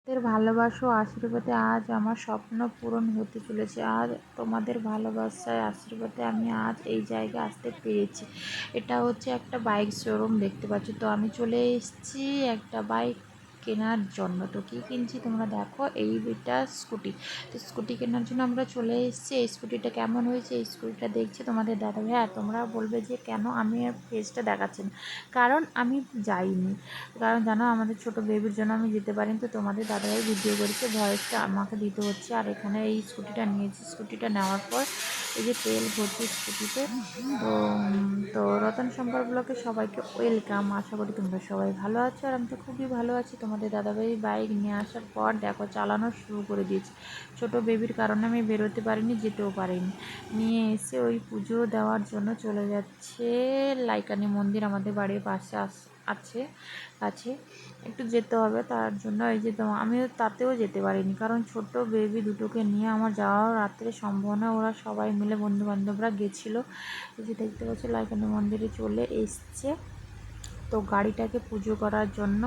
তোমাদের ভালোবাসা ও আশীর্বাদে আজ আমার স্বপ্ন পূরণ হতে চলেছে। আর তোমাদের ভালোবাসায় আশীর্বাদে আমি আজ এই জায়গায় আসতে পেরেছি। এটা হচ্ছে একটা বাইক শোরুম, দেখতে পাচ্ছ। তো আমি চলে এসেছি একটা বাইক কেনার জন্য। তো কী কিনছি তোমরা দেখো, এইটা স্কুটি। তো স্কুটি কেনার জন্য আমরা চলে এসেছি। এই স্কুটিটা কেমন হয়েছে, এই স্কুটিটা দেখছি তোমাদের দাদা ভাই। আর তোমরা বলবে যে কেন আমি ফেসটা দেখাচ্ছি না, কারণ আমি যাইনি। কারণ জানো, আমাদের ছোটো বেবির জন্য আমি যেতে পারিনি। তো তোমাদের দাদাভাই ভিডিও করেছে, ভয়েসটা আমাকে দিতে হচ্ছে। আর এখানে এই স্কুটিটা নিয়েছি। স্কুটিটা নেওয়ার পর এই যে তেল ভরছি স্কুটিতে। তো রতন শঙ্কর ব্লকে সবাইকে ওয়েলকাম। আশা করি তোমরা সবাই ভালো আছো, আর আমি তো খুবই ভালো আছি। তোমাদের দাদাভাই বাইক নিয়ে আসার পর দেখো চালানো শুরু করে দিয়েছি। ছোটো বেবির কারণে আমি বেরোতে পারিনি, যেতেও পারিনি। নিয়ে এসে ওই পুজো দেওয়ার জন্য চলে যাচ্ছে লাইকানি মন্দির, আমাদের বাড়ির পাশে আছে কাছে, একটু যেতে হবে। তার জন্য এই যে আমিও তাতেও যেতে পারিনি, কারণ ছোট বেবি দুটোকে নিয়ে আমার যাওয়ার রাত্রে সম্ভব না। ওরা সবাই মিলে বন্ধুবান্ধবরা গেছিলো। এই যে দেখতে পাচ্ছি লাইকানি মন্দিরে চলে এসছে তো গাড়িটাকে পুজো করার জন্য।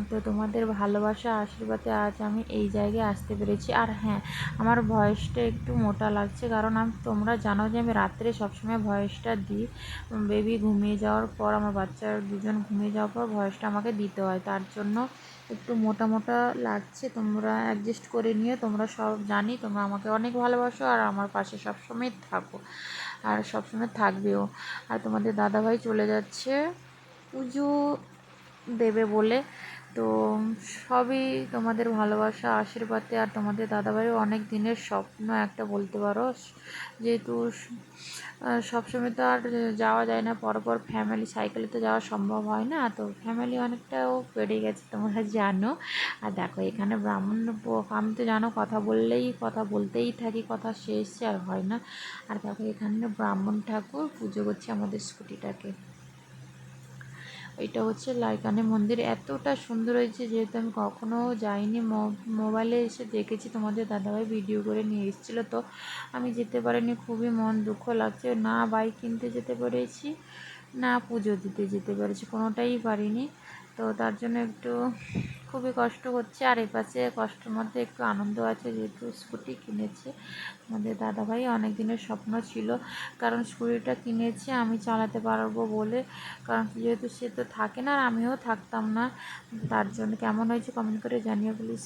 তো তোমাদের ভালোবাসা আশীর্বাদে আজ আমি এই জায়গায় আসতে পেরেছি। আর হ্যাঁ, আমার ভয়েসটা একটু মোটা লাগছে, কারণ তোমরা জানো যে আমি রাত্রে সবসময় ভয়েসটা দিই। বেবি ঘুমিয়ে যাওয়ার পর, আমার বাচ্চার দুজন ঘুমিয়ে যাওয়ার পর ভয়েসটা আমাকে দিতে হয়, তার জন্য একটু মোটা মোটা লাগছে। তোমরা অ্যাডজাস্ট করে নিয়ে, তোমরা সব জানি তোমরা আমাকে অনেক ভালোবাসো আর আমার পাশে সবসময় থাকো, আর সবসময় থাকবেও। আর তোমাদের দাদাভাই চলে যাচ্ছে পুজো দেবে বলে। তো সবই তোমাদের ভালোবাসা আশীর্বাদে, আর তোমাদের দাদাভাইয়ের অনেক দিনের স্বপ্ন একটা বলতে পারো। যেহেতু সবসময় তো আর যাওয়া যায় না, পরপর ফ্যামিলি সাইকেলে তো যাওয়া সম্ভব হয় না। তো ফ্যামিলি অনেকটাও বেড়ে গেছে, তোমরা জানো। আর দেখো এখানে ব্রাহ্মণ, আমি তো জানো কথা বলতেই থাকি, কথা শেষ আর হয় না। আর দেখো এখানে ব্রাহ্মণ ঠাকুর পুজো করছে আমাদের স্কুটিটাকে। এটা হচ্ছে লাইকানি মন্দির, এতটা সুন্দর হয়েছে, যেহেতু আমি কখনো যাইনি, মোবাইলে এসে দেখেছি, তোমাদের দাদাভাই ভিডিও করে নিয়ে এসেছিলো। তো আমি যেতে পারিনি, খুবই মন দুঃখ লাগছে। না বাইক কিনতে যেতে পেরেছি, না পুজো দিতে যেতে পেরেছি, কোনোটাই পারিনি। তো তার জন্য একটু খুবই কষ্ট হচ্ছে। আর এপাশে কষ্টের মধ্যে একটু আনন্দ আছে, যেহেতু স্কুটি কিনেছে আমাদের দাদাভাই। অনেক দিনের স্বপ্ন ছিল, কারণ স্কুটিটা কিনেছে আমি চালাতে পারবো বলে, কারণ যেহেতু সে তো থাকে না আর আমিও থাকতাম না। তার জন্য কেমন হয়েছে কমেন্ট করে জানিও প্লিজ।